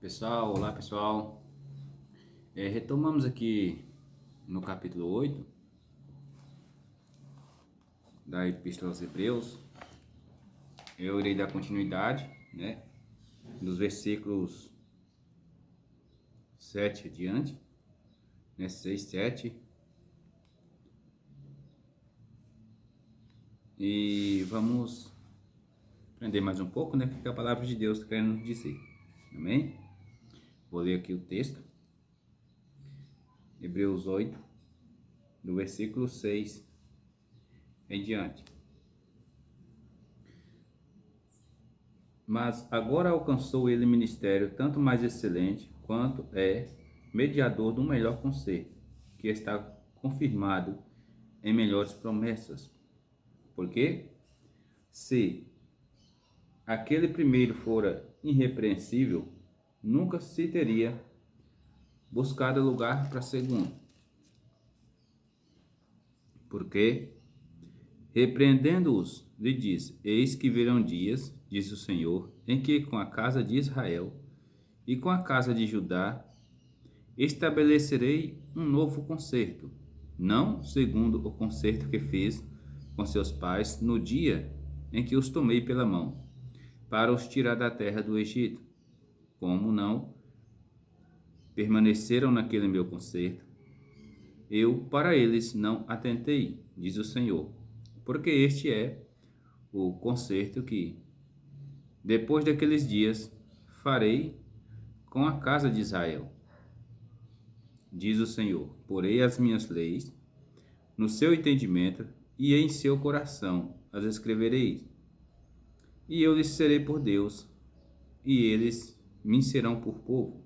Pessoal, olá pessoal. Retomamos aqui no capítulo 8 da Epístola aos Hebreus. Eu irei dar continuidade, né, dos versículos 7 adiante, né, 6, 7. E vamos aprender mais um pouco, né, o que a palavra de Deus está querendo nos dizer. Amém? Vou ler aqui o texto. Hebreus 8, do versículo 6 em diante. Mas agora alcançou ele ministério tanto mais excelente, quanto é mediador do melhor concerto, que está confirmado em melhores promessas. Porque se aquele primeiro fora irrepreensível, nunca se teria buscado lugar para segundo. Porque, repreendendo-os, lhe diz: Eis que virão dias, diz o Senhor, em que com a casa de Israel e com a casa de Judá estabelecerei um novo concerto, não segundo o concerto que fiz com seus pais no dia em que os tomei pela mão, para os tirar da terra do Egito. Como não permaneceram naquele meu concerto, eu para eles não atentei, diz o Senhor, porque este é o concerto que, depois daqueles dias, farei com a casa de Israel, diz o Senhor. Porei as minhas leis no seu entendimento e em seu coração as escrevereis. E eu lhes serei por Deus, e eles me serão por povo.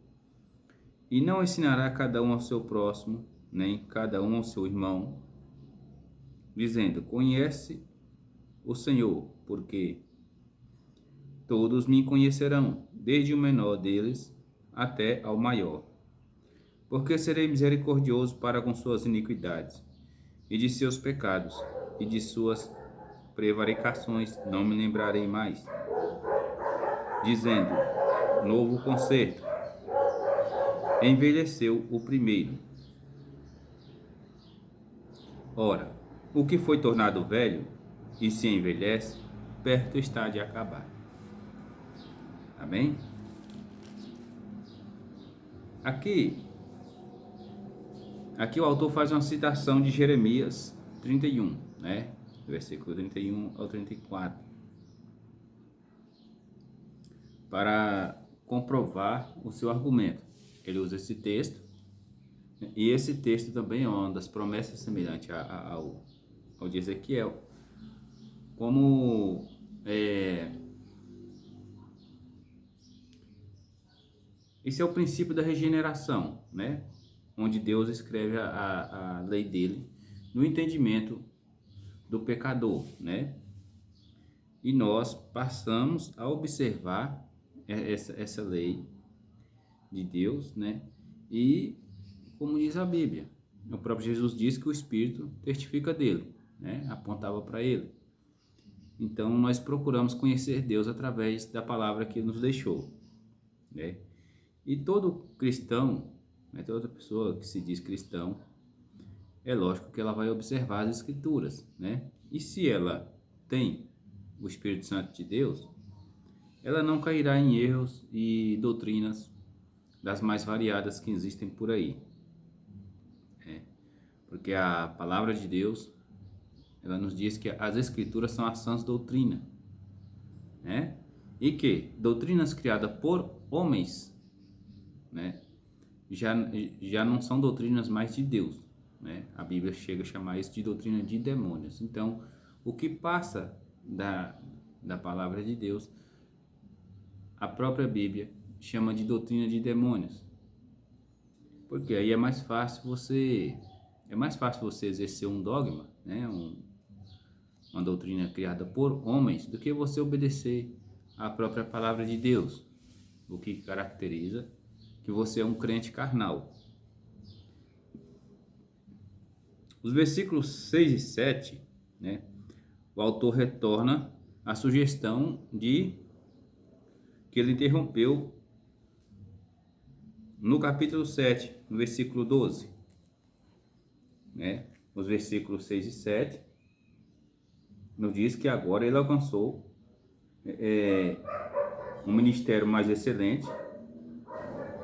E não ensinará cada um ao seu próximo, nem cada um ao seu irmão, dizendo: Conhece o Senhor, porque todos me conhecerão, desde o menor deles até ao maior. Porque serei misericordioso para com suas iniquidades, e de seus pecados, e de suas prevaricações não me lembrarei mais. Dizendo: Novo concerto. Envelheceu o primeiro. Ora, o que foi tornado velho e se envelhece, perto está de acabar. Amém? Aqui o autor faz uma citação de Jeremias 31, né? Versículo 31 ao 34. Para comprovar o seu argumento. Ele usa esse texto, e esse texto também é uma das promessas semelhantes ao de Ezequiel. Como esse é o princípio da regeneração, né? Onde Deus escreve a lei dele no entendimento do pecador, né? E nós passamos a observar essa lei de Deus, né? E, como diz a Bíblia, o próprio Jesus diz que o Espírito testifica dele, né? Apontava para ele. Então, nós procuramos conhecer Deus através da palavra que nos deixou, né? E todo cristão, né, toda pessoa que se diz cristão, é lógico que ela vai observar as Escrituras, né? E se ela tem o Espírito Santo de Deus, ela não cairá em erros e doutrinas das mais variadas que existem por aí, né? Porque a palavra de Deus, ela nos diz que as Escrituras são a sãs doutrina, né? E que doutrinas criadas por homens, né, já não são doutrinas mais de Deus, né? A Bíblia chega a chamar isso de doutrina de demônios. Então, o que passa da palavra de Deus, a própria Bíblia chama de doutrina de demônios. Porque aí é mais fácil você exercer um dogma, né? Uma doutrina criada por homens, do que você obedecer à própria palavra de Deus, o que caracteriza que você é um crente carnal. Os versículos 6 e 7, né, o autor retorna à sugestão de que ele interrompeu no capítulo 7, no versículo 12, né? Os versículos 6 e 7, nos diz que agora ele alcançou um ministério mais excelente,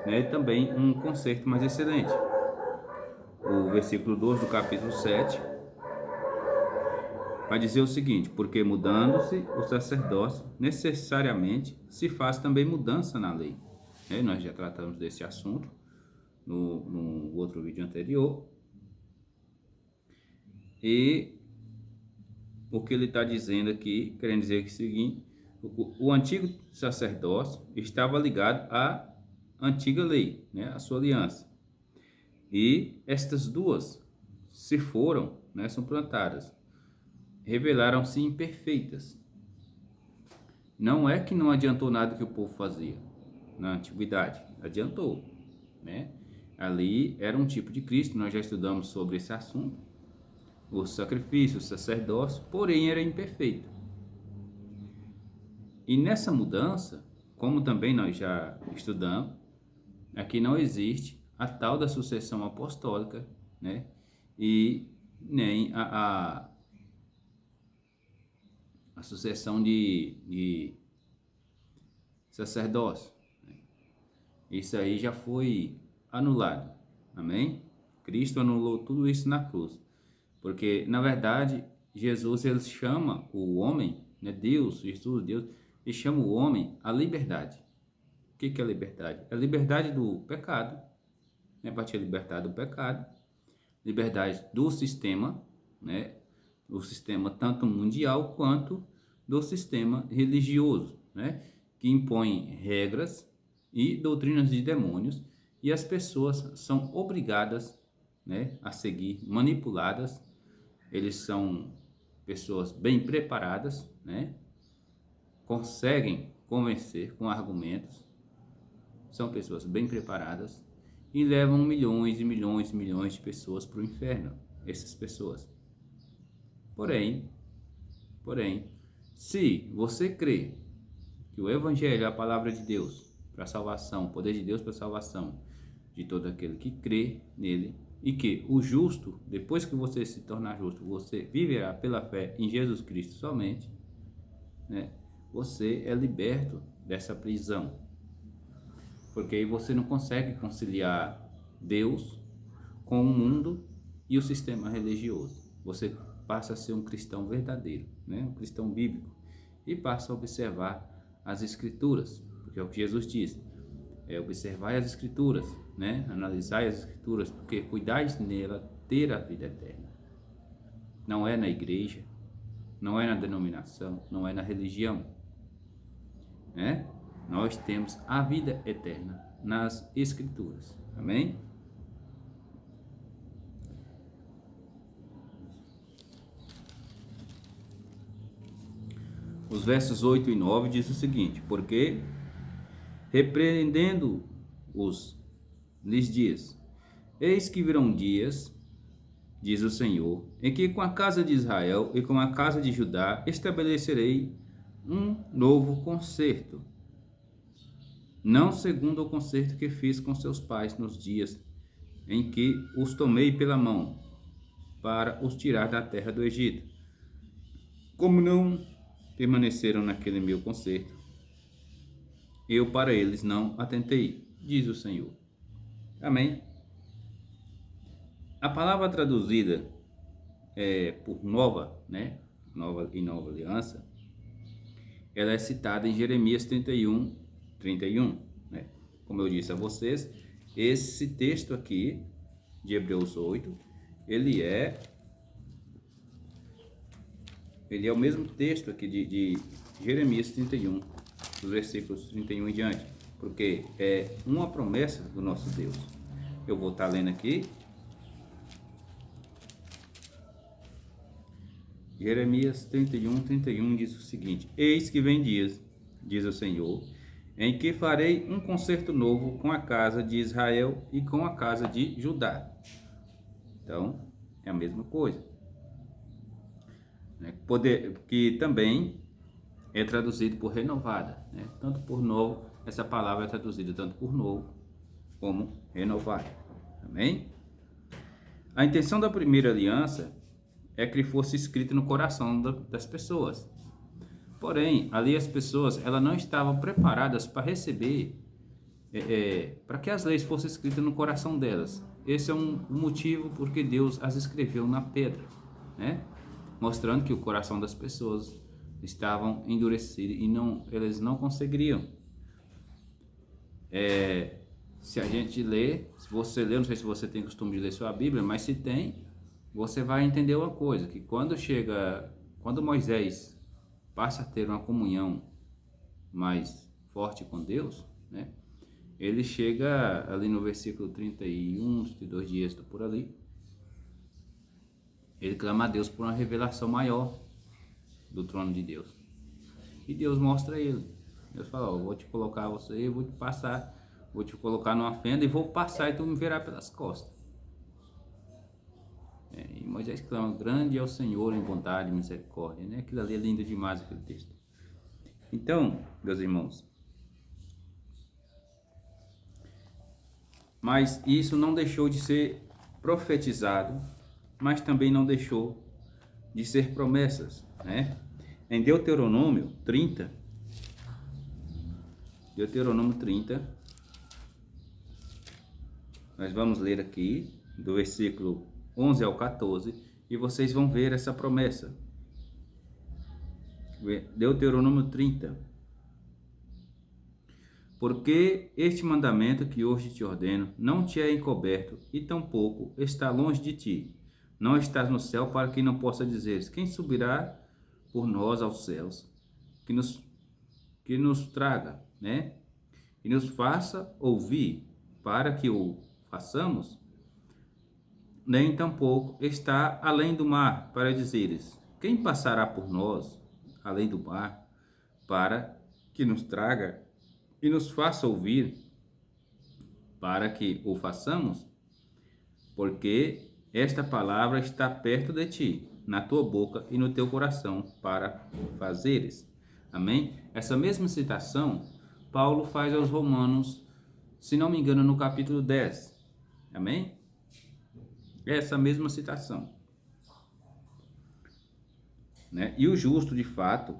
né? E também um conserto mais excelente. O versículo 12 do capítulo 7 vai dizer o seguinte: porque mudando-se o sacerdócio, necessariamente se faz também mudança na lei. Nós já tratamos desse assunto no outro vídeo anterior. E o que ele está dizendo aqui, querendo dizer que é o seguinte: o antigo sacerdócio estava ligado à antiga lei, né, à sua aliança. E estas duas se foram, né, são plantadas, revelaram-se imperfeitas. Não é que não adiantou nada que o povo fazia na antiguidade, adiantou, né? Ali era um tipo de Cristo, nós já estudamos sobre esse assunto, o sacrifício, o sacerdócio, porém era imperfeito. E nessa mudança, como também nós já estudamos, aqui não existe a tal da sucessão apostólica, né? E nem a sucessão de sacerdócio. Isso aí já foi anulado. Amém? Cristo anulou tudo isso na cruz. Porque, na verdade, Jesus, ele chama o homem, né? Deus, Jesus, Deus, ele chama o homem à liberdade. O que é a liberdade? É a liberdade do pecado, né? Para te libertar do pecado. Liberdade do sistema, né? O sistema tanto mundial quanto do sistema religioso, né? Que impõe regras e doutrinas de demônios, e as pessoas são obrigadas, né, a seguir, manipuladas. Eles são pessoas bem preparadas, né? Conseguem convencer com argumentos. São pessoas bem preparadas e levam milhões e milhões e milhões de pessoas para o inferno. Essas pessoas. Porém, se você crê que o Evangelho é a palavra de Deus para a salvação, o poder de Deus para a salvação de todo aquele que crê nele, e que o justo, depois que você se tornar justo, você viverá pela fé em Jesus Cristo somente, né? Você é liberto dessa prisão. Porque aí você não consegue conciliar Deus com o mundo e o sistema religioso. Você passa a ser um cristão verdadeiro, né? Um cristão bíblico, e passa a observar as Escrituras, porque é o que Jesus disse: observai as Escrituras, né? Analisai as Escrituras, porque cuidais nela ter a vida eterna. Não é na igreja, não é na denominação, não é na religião, né? Nós temos a vida eterna nas Escrituras. Amém? Os versos 8 e 9 diz o seguinte: porque repreendendo-os, lhes diz: eis que virão dias, diz o Senhor, em que com a casa de Israel e com a casa de Judá estabelecerei um novo concerto, não segundo o concerto que fiz com seus pais nos dias em que os tomei pela mão para os tirar da terra do Egito. Como não permaneceram naquele meu concerto, eu para eles não atentei, diz o Senhor. Amém? A palavra traduzida por nova, né? Nova e nova aliança, ela é citada em Jeremias 31, né? Como eu disse a vocês, esse texto aqui de Hebreus 8, ele é o mesmo texto aqui de Jeremias 31, dos versículos 31 em diante, porque é uma promessa do nosso Deus. Eu vou estar lendo aqui Jeremias 31 diz o seguinte: eis que vem dias, diz o Senhor, em que farei um concerto novo com a casa de Israel e com a casa de Judá. Então, é a mesma coisa, né? Que também é traduzido por renovada, né? Tanto por novo, essa palavra é traduzida tanto por novo como renovar. Amém? A intenção da primeira aliança é que fosse escrita no coração das pessoas. Porém, ali as pessoas elas não estavam preparadas para receber, para que as leis fossem escritas no coração delas. Esse é um motivo porque Deus as escreveu na pedra, né? Mostrando que o coração das pessoas estavam endurecidos e eles não conseguiriam. Se a gente lê, se você lê, não sei se você tem costume de ler sua Bíblia, mas se tem, você vai entender uma coisa, que quando Moisés passa a ter uma comunhão mais forte com Deus, né? Ele chega ali no versículo 31, 32 dias, por ali. Ele clama a Deus por uma revelação maior do trono de Deus. E Deus mostra a ele. Deus fala, ó, vou te colocar você, vou te passar, vou te colocar numa fenda e vou passar e tu me verás pelas costas. E Moisés clama, grande é o Senhor em bondade e misericórdia, né? Aquilo ali é lindo demais, aquele texto. Então, meus irmãos, mas isso não deixou de ser profetizado, mas também não deixou de ser promessas, né? Em Deuteronômio 30, nós vamos ler aqui, do versículo 11 ao 14, e vocês vão ver essa promessa. Deuteronômio 30. Porque este mandamento que hoje te ordeno não te é encoberto, e tampouco está longe de ti. Não estás no céu para que não possa dizeres, quem subirá por nós aos céus, que nos traga, né? E nos faça ouvir, para que o façamos. Nem tampouco está além do mar, para dizeres, quem passará por nós, além do mar, para que nos traga e nos faça ouvir, para que o façamos, porque esta palavra está perto de ti, na tua boca e no teu coração, para fazeres. Amém? Essa mesma citação, Paulo faz aos Romanos, se não me engano, no capítulo 10. Amém? Essa mesma citação. Né? E o justo, de fato,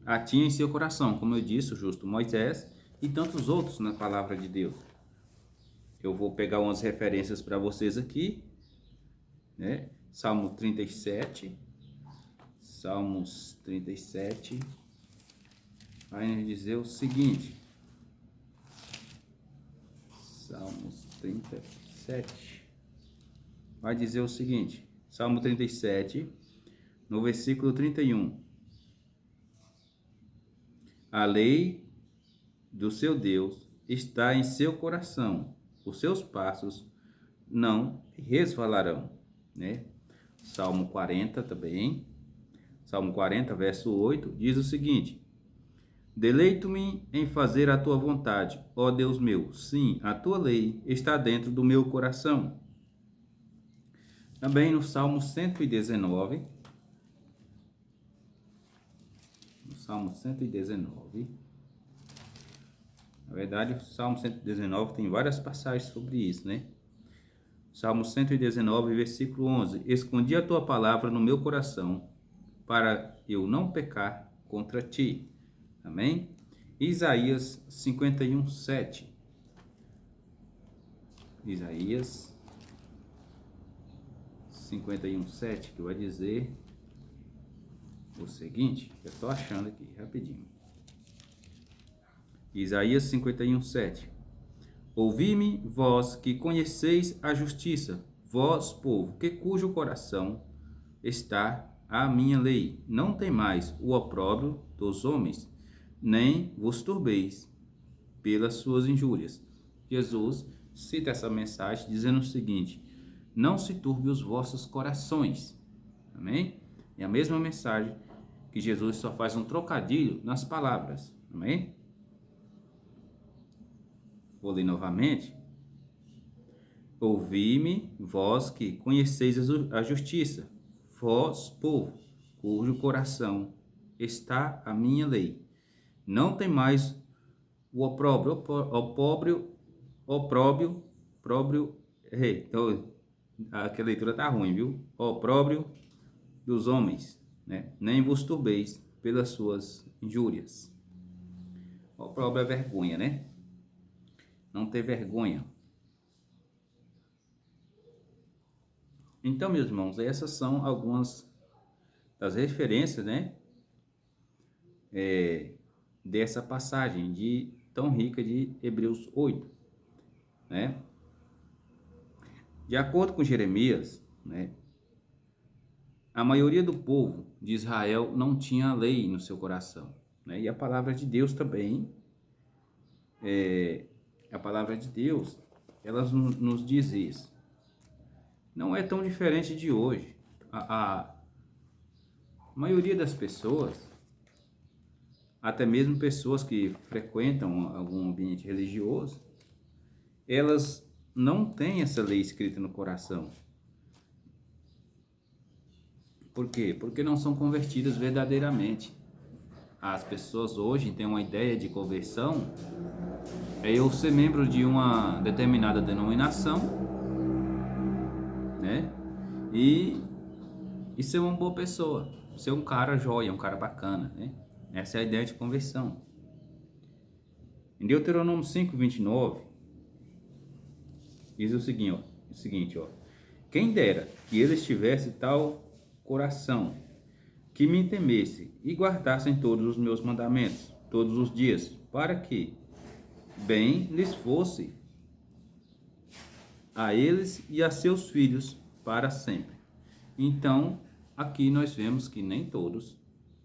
a tinha em seu coração, como eu disse, o justo Moisés, e tantos outros na palavra de Deus. Eu vou pegar umas referências para vocês aqui, né? Salmo 37, Salmos 37, vai nos dizer o seguinte, Salmos 37, vai dizer o seguinte, Salmo 37, no versículo 31, a lei do seu Deus está em seu coração, os seus passos não resvalarão, né? Salmo 40 também, Salmo 40, verso 8, diz o seguinte, deleito-me em fazer a tua vontade, ó Deus meu, sim, a tua lei está dentro do meu coração. Também no Salmo 119, na verdade, o Salmo 119 tem várias passagens sobre isso, né? Salmo 119, versículo 11. Escondi a tua palavra no meu coração, para eu não pecar contra ti. Amém? Isaías 51, 7. Isaías 51, 7, que vai dizer o seguinte, eu estou achando aqui, rapidinho. Isaías 51, 7. Ouvi-me, vós que conheceis a justiça, vós, povo, que cujo coração está a minha lei. Não temais o opróbrio dos homens, nem vos turbeis pelas suas injúrias. Jesus cita essa mensagem dizendo o seguinte, não se turbe os vossos corações. Amém? É a mesma mensagem que Jesus só faz um trocadilho nas palavras. Amém? Vou ler novamente. Ouvi-me, vós que conheceis a justiça, vós, povo, cujo coração está a minha lei. Não temais o opróbrio opróbrio, próprio, então, aqui a leitura tá ruim, viu? Opróbrio dos homens, né? Nem vos turbeis pelas suas injúrias. Opróbrio é vergonha, né? Não ter vergonha. Então, meus irmãos, essas são algumas das referências, né? Dessa passagem tão rica de Hebreus 8, né? De acordo com Jeremias, né? A maioria do povo de Israel não tinha lei no seu coração, né? E a palavra de Deus também, a palavra de Deus, ela nos diz isso. Não é tão diferente de hoje. A maioria das pessoas, até mesmo pessoas que frequentam algum ambiente religioso, elas não têm essa lei escrita no coração. Por quê? Porque não são convertidas verdadeiramente. As pessoas hoje têm uma ideia de conversão, é eu ser membro de uma determinada denominação, né? E ser uma boa pessoa, ser um cara joia, um cara bacana, né? Essa é a ideia de conversão. Em Deuteronômio 5:29, diz o seguinte, ó. Quem dera que eles tivessem tal coração, que me temesse e guardassem todos os meus mandamentos, todos os dias, para que bem lhes fosse a eles e a seus filhos para sempre. Então, aqui nós vemos que nem todos,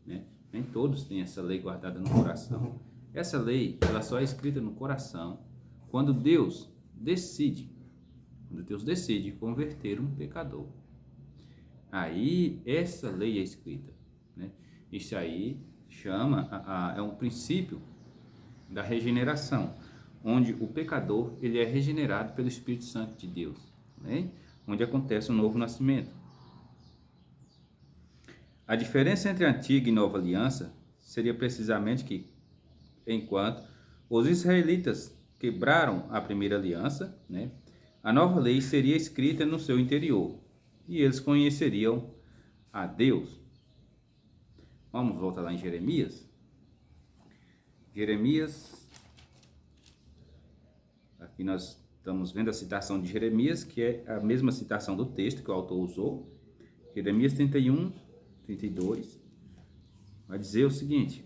né? Nem todos têm essa lei guardada no coração. Essa lei, ela só é escrita no coração quando Deus decide converter um pecador. Aí essa lei é escrita, né? Isso aí é um princípio da regeneração, onde o pecador ele é regenerado pelo Espírito Santo de Deus, né? Onde acontece um novo nascimento. A diferença entre a antiga e nova aliança seria precisamente que, enquanto os israelitas quebraram a primeira aliança, né, a nova lei seria escrita no seu interior e eles conheceriam a Deus. Vamos voltar lá em Jeremias. Aqui nós estamos vendo a citação de Jeremias, que é a mesma citação do texto que o autor usou. Jeremias 31, 32, vai dizer o seguinte: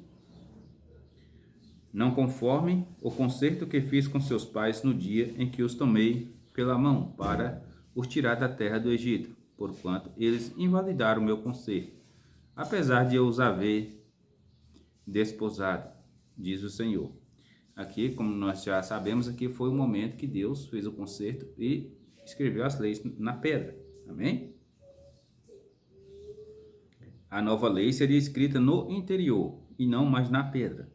não conformem o concerto que fiz com seus pais no dia em que os tomei pela mão para os tirar da terra do Egito, porquanto eles invalidaram o meu concerto, apesar de eu os haver desposado, diz o Senhor. Aqui, como nós já sabemos, aqui foi o momento que Deus fez o concerto e escreveu as leis na pedra. Amém? A nova lei seria escrita no interior e não mais na pedra.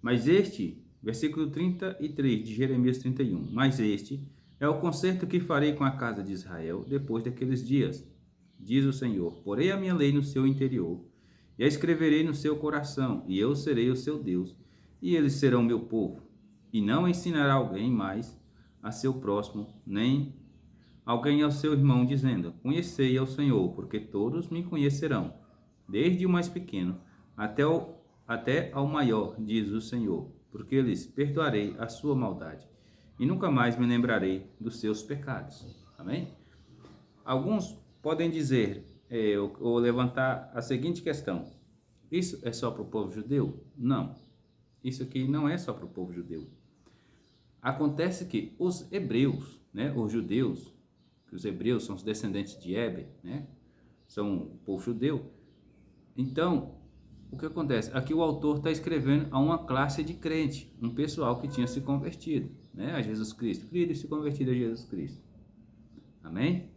Mas este, versículo 33 de Jeremias 31, mas este é o concerto que farei com a casa de Israel depois daqueles dias, diz o Senhor. Porei a minha lei no seu interior e a escreverei no seu coração, e eu serei o seu Deus, e eles serão meu povo. E não ensinará alguém mais a seu próximo, nem alguém ao seu irmão, dizendo: conhecei ao Senhor, porque todos me conhecerão, desde o mais pequeno até ao maior, diz o Senhor, porque lhes perdoarei a sua maldade, e nunca mais me lembrarei dos seus pecados. Amém? Alguns podem dizer, ou levantar a seguinte questão: isso é só para o povo judeu? Não. Isso aqui não é só para o povo judeu. Acontece que os hebreus, né, os judeus, que os hebreus são os descendentes de Éber, né, são o povo judeu. Então, o que acontece? Aqui o autor está escrevendo a uma classe de crente, um pessoal que tinha se convertido, né, a Jesus Cristo, crido e se convertido a Jesus Cristo. Amém?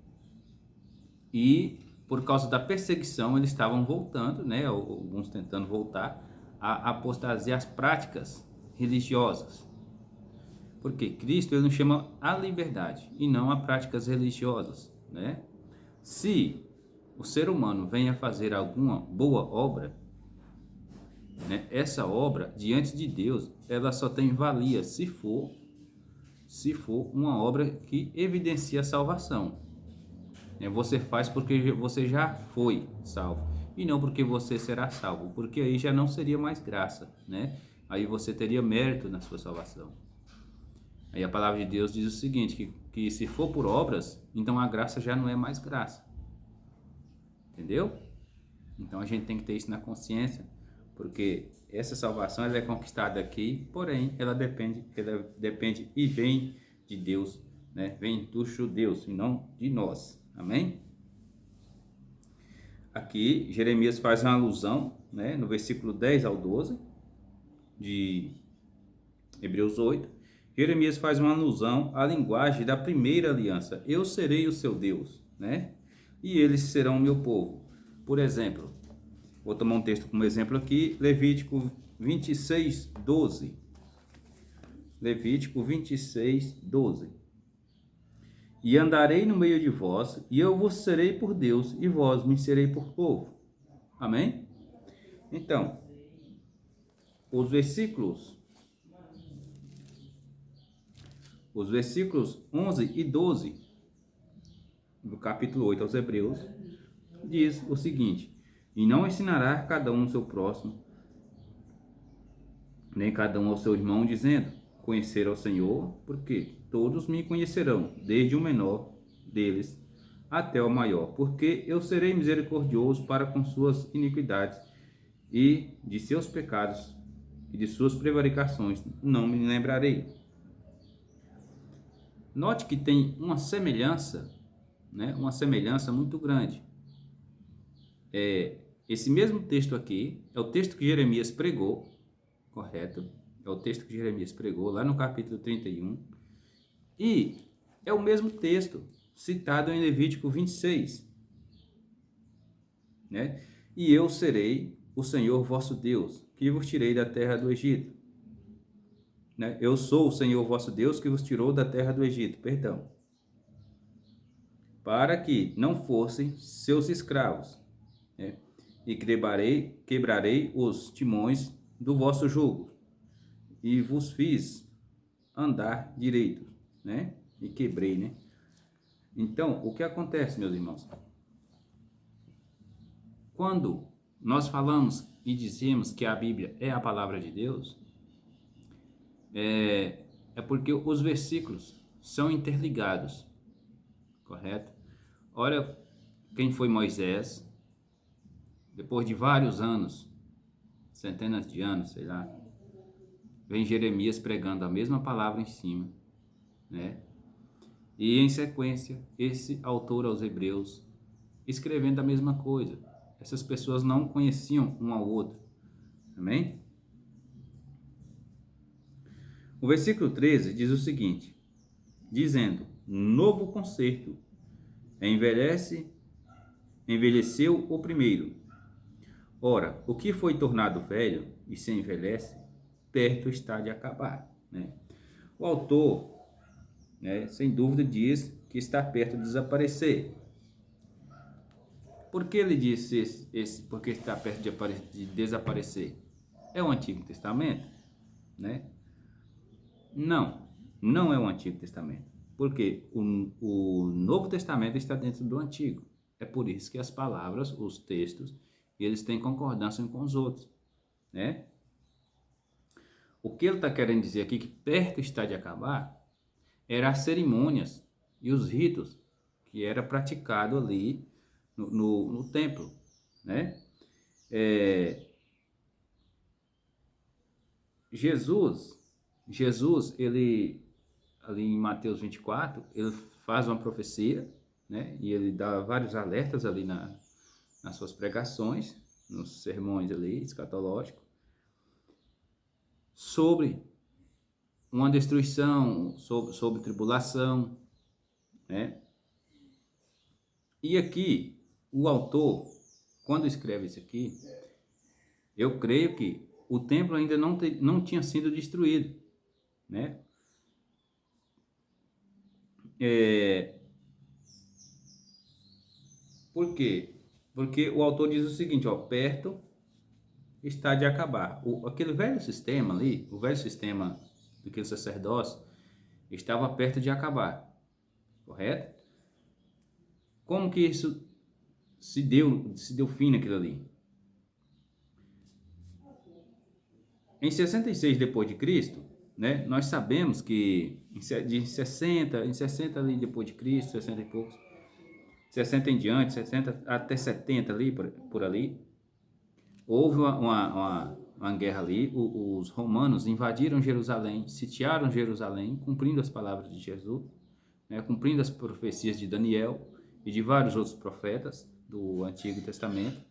E por causa da perseguição eles estavam voltando, né, alguns tentando voltar a apostasia às práticas religiosas. Porque Cristo ele nos chama à liberdade e não a práticas religiosas, né? Se o ser humano vem a fazer alguma boa obra, né, essa obra diante de Deus ela só tem valia se for se for uma obra que evidencia a salvação. Você faz porque você já foi salvo e não porque você será salvo, porque aí já não seria mais graça, né? Aí você teria mérito na sua salvação. Aí a palavra de Deus diz o seguinte, que se for por obras, então a graça já não é mais graça. Entendeu? Então a gente tem que ter isso na consciência, porque essa salvação ela é conquistada aqui, porém ela depende e vem de Deus, né? Vem dos judeus e não de nós. Amém? Aqui Jeremias faz uma alusão, né, no versículo 10 ao 12 de Hebreus 8. Jeremias faz uma alusão à linguagem da primeira aliança. Eu serei o seu Deus, né? E eles serão meu povo. Por exemplo, vou tomar um texto como exemplo aqui, Levítico 26, 12. Levítico 26, 12. E andarei no meio de vós, e eu vos serei por Deus, e vós me serei por povo. Amém? Então, os versículos 11 e 12 do capítulo 8 aos Hebreus, diz o seguinte: e não ensinará cada um ao seu próximo, nem cada um ao seu irmão, dizendo, conhecer ao Senhor, porque todos me conhecerão, desde o menor deles até o maior, porque eu serei misericordioso para com suas iniquidades, e de seus pecados e de suas prevaricações não me lembrarei. Note que tem uma semelhança, né? Uma semelhança muito grande. Esse mesmo texto aqui é o texto que Jeremias pregou, correto? É o texto que Jeremias pregou lá no capítulo 31. E é o mesmo texto citado em Levítico 26, né? E eu serei o Senhor vosso Deus, que vos tirei da terra do Egito. Né? Eu sou o Senhor vosso Deus, que vos tirou da terra do Egito, perdão. Para que não fossem seus escravos, né? E quebrarei os timões do vosso jugo, e vos fiz andar direito, né? E quebrei, né? Então, o que acontece, meus irmãos? Quando nós falamos e dizemos que a Bíblia é a palavra de Deus, é porque os versículos são interligados, correto? Olha quem foi Moisés, depois de vários anos, centenas de anos, sei lá, vem Jeremias pregando a mesma palavra em cima, né? E em sequência, esse autor aos Hebreus escrevendo a mesma coisa. Essas pessoas não conheciam um ao outro. Amém? O versículo 13 diz o seguinte, dizendo, novo concerto, envelheceu o primeiro. Ora, o que foi tornado velho e se envelhece, perto está de acabar, né? O autor, né, sem dúvida diz que está perto de desaparecer. Por que ele disse porque está perto de desaparecer? É o Antigo Testamento, né? Não é o Antigo Testamento. Porque o Novo Testamento está dentro do Antigo. É por isso que as palavras, os textos, eles têm concordância uns com os outros, né? O que ele está querendo dizer aqui, que perto está de acabar, eram as cerimônias e os ritos que era praticado ali no templo, né? Jesus, ele, ali em Mateus 24, ele faz uma profecia, né? E ele dá vários alertas ali nas suas pregações, nos sermões ali, escatológicos, sobre uma destruição, sobre tribulação, né? E aqui, o autor, quando escreve isso aqui, eu creio que o templo ainda não tinha sido destruído, né? Por quê? Porque o autor diz o seguinte, ó, perto está de acabar. Aquele velho sistema ali, o velho sistema daquele sacerdócio, estava perto de acabar, correto? Como que isso se deu fim naquilo ali? Em 66 depois de Cristo, né, nós sabemos que em 60 ali depois de Cristo, 60 e poucos, 60 em diante, 60 até 70 ali, por ali, houve uma guerra ali, os romanos invadiram Jerusalém, sitiaram Jerusalém, cumprindo as palavras de Jesus, né, cumprindo as profecias de Daniel e de vários outros profetas do Antigo Testamento,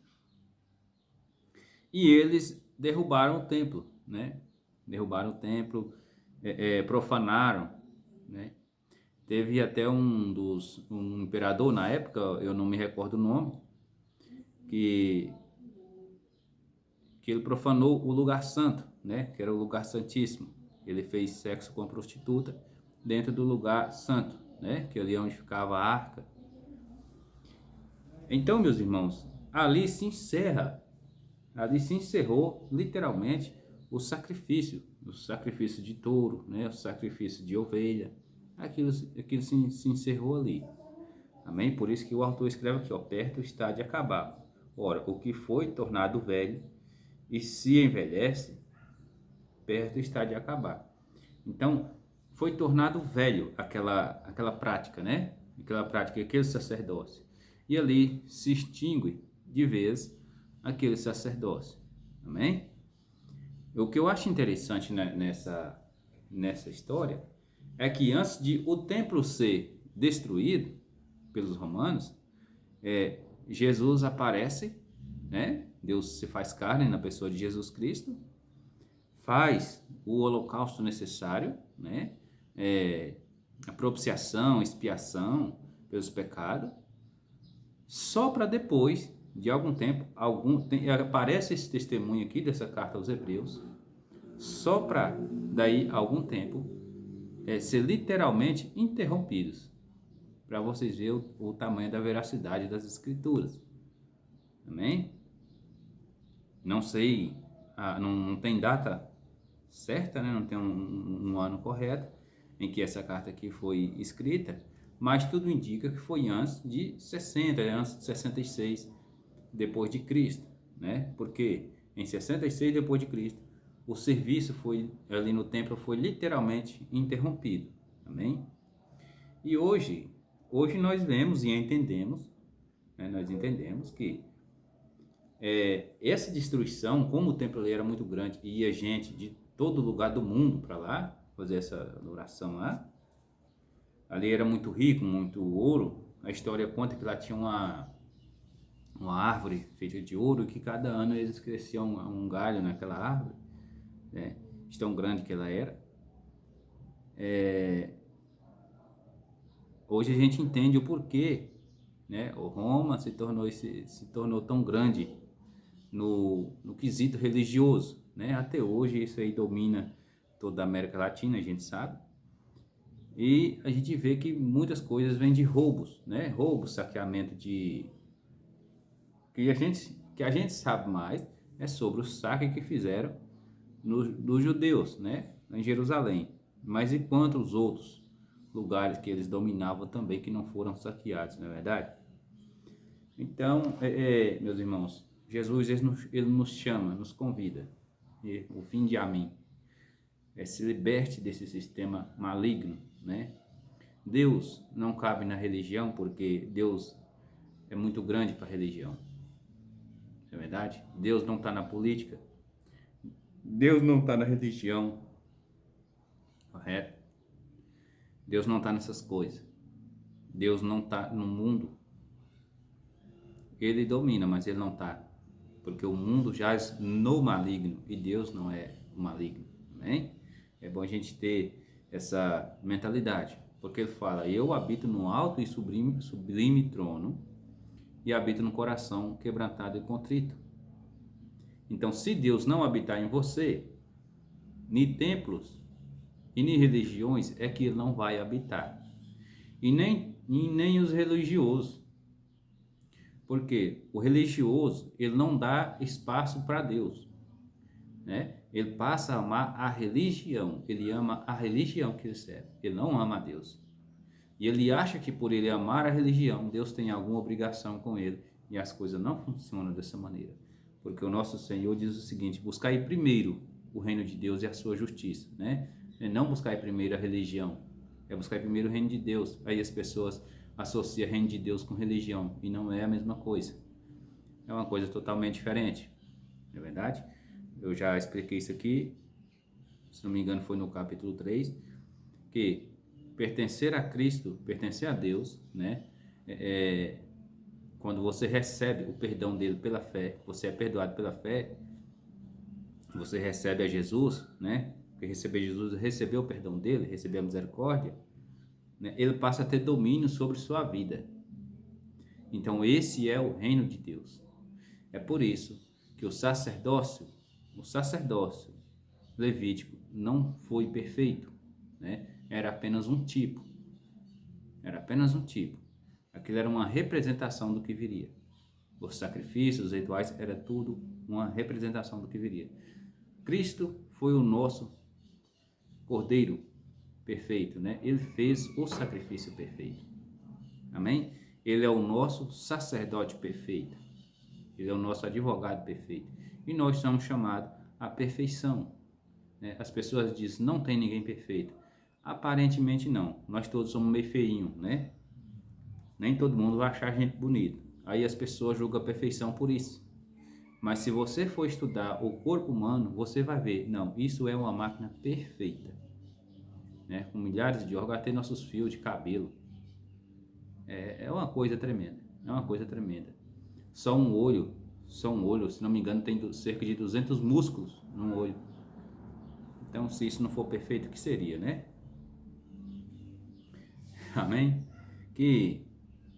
e eles derrubaram o templo, né? Derrubaram o templo, profanaram, né? Teve até um imperador na época, eu não me recordo o nome, que ele profanou o lugar santo, né? Que era o lugar santíssimo. Ele fez sexo com a prostituta dentro do lugar santo, né? Que ali é onde ficava a arca. Então, meus irmãos, ali se encerrou literalmente o sacrifício de touro, né? O sacrifício de ovelha, aquilo se encerrou ali. Amém? Por isso que o autor escreve aqui, ó, perto está de acabar. Ora, o que foi tornado velho e se envelhece, perto está de acabar. Então, foi tornado velho aquela prática, né? Aquela prática, aquele sacerdócio. E ali se extingue de vez aquele sacerdócio. Amém? O que eu acho interessante nessa história é que antes de o templo ser destruído pelos romanos, Jesus aparece, né? Deus se faz carne na pessoa de Jesus Cristo, faz o holocausto necessário, né? A propiciação, expiação pelos pecados, só para depois de algum tempo, aparece esse testemunho aqui dessa carta aos Hebreus, só para daí algum tempo ser literalmente interrompidos, para vocês verem o tamanho da veracidade das escrituras. Amém? Não sei, não tem data certa, né? Não tem um ano correto em que essa carta aqui foi escrita, mas tudo indica que foi antes de 60, antes de 66 depois de Cristo, né? Porque em 66 depois de Cristo, o serviço ali no templo foi literalmente interrompido. Amém? E hoje nós vemos e entendemos, né? Nós entendemos que essa destruição, como o templo ali era muito grande e ia gente de todo lugar do mundo para lá fazer essa adoração lá, ali era muito rico, muito ouro. A história conta que lá tinha uma árvore feita de ouro, que cada ano eles cresciam um galho naquela árvore, né? De tão grande que ela era. Hoje a gente entende o porquê, né? O Roma se tornou tão grande no quesito religioso, né? Até hoje isso aí domina toda a América Latina, a gente sabe. E a gente vê que muitas coisas vêm de roubos, né? Roubos, saqueamento que a gente sabe mais é sobre o saque que fizeram dos judeus, né? Em Jerusalém. Mas e quantos outros lugares que eles dominavam também que não foram saqueados, não é verdade? Então, meus irmãos, Jesus ele nos chama, nos convida. E o fim de Amém se liberte desse sistema maligno, né? Deus não cabe na religião, porque Deus é muito grande para a religião. Não é verdade? Deus não está na política. Deus não está na religião. Correto? Deus não está nessas coisas. Deus não está no mundo. Ele domina, mas ele não está. Porque o mundo jaz no maligno e Deus não é o maligno. Amém? É bom a gente ter essa mentalidade. Porque ele fala, eu habito no alto e sublime trono e habito no coração quebrantado e contrito. Então, se Deus não habitar em você, nem templos e nem religiões, é que ele não vai habitar. E nem os religiosos. Porque o religioso, ele não dá espaço para Deus, né? Ele passa a amar a religião. Ele ama a religião que ele serve. Ele não ama a Deus. E ele acha que por ele amar a religião, Deus tem alguma obrigação com ele. E as coisas não funcionam dessa maneira. Porque o nosso Senhor diz o seguinte: buscai primeiro o reino de Deus e a sua justiça, né? É não buscar primeiro a religião, é buscar primeiro o reino de Deus. Aí as pessoas associam o reino de Deus com religião, e não é a mesma coisa. É uma coisa totalmente diferente, não é verdade? Eu já expliquei isso aqui, se não me engano foi no capítulo 3, que pertencer a Cristo, pertencer a Deus, né? Quando você recebe o perdão dele pela fé, você é perdoado pela fé, você recebe a Jesus, né? Porque receber Jesus é receber o perdão dele, receber a misericórdia, né? Ele passa a ter domínio sobre sua vida. Então esse é o reino de Deus. É por isso que o sacerdócio levítico não foi perfeito, né? Era apenas um tipo. Aquilo era uma representação do que viria. Os sacrifícios, os rituais, era tudo uma representação do que viria. Cristo foi o nosso Cordeiro perfeito, né? Ele fez o sacrifício perfeito. Amém? Ele é o nosso sacerdote perfeito. Ele é o nosso advogado perfeito. E nós somos chamados à perfeição, né? As pessoas dizem, não tem ninguém perfeito. Aparentemente não. Nós todos somos meio feinhos, né? Nem todo mundo vai achar a gente bonito. Aí as pessoas julgam a perfeição por isso. Mas se você for estudar o corpo humano, você vai ver, não, isso é uma máquina perfeita, né? Com milhares de órgãos, até nossos fios de cabelo. É uma coisa tremenda, Só um olho, se não me engano, tem cerca de 200 músculos no olho. Então, se isso não for perfeito, o que seria, né? Amém? Que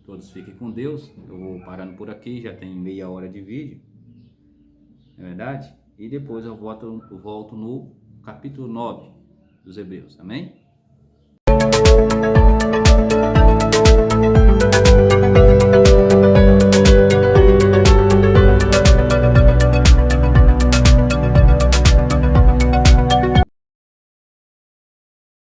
todos fiquem com Deus. Eu vou parando por aqui, já tem meia hora de vídeo. Não é verdade? E depois eu volto no capítulo 9 dos Hebreus. Amém?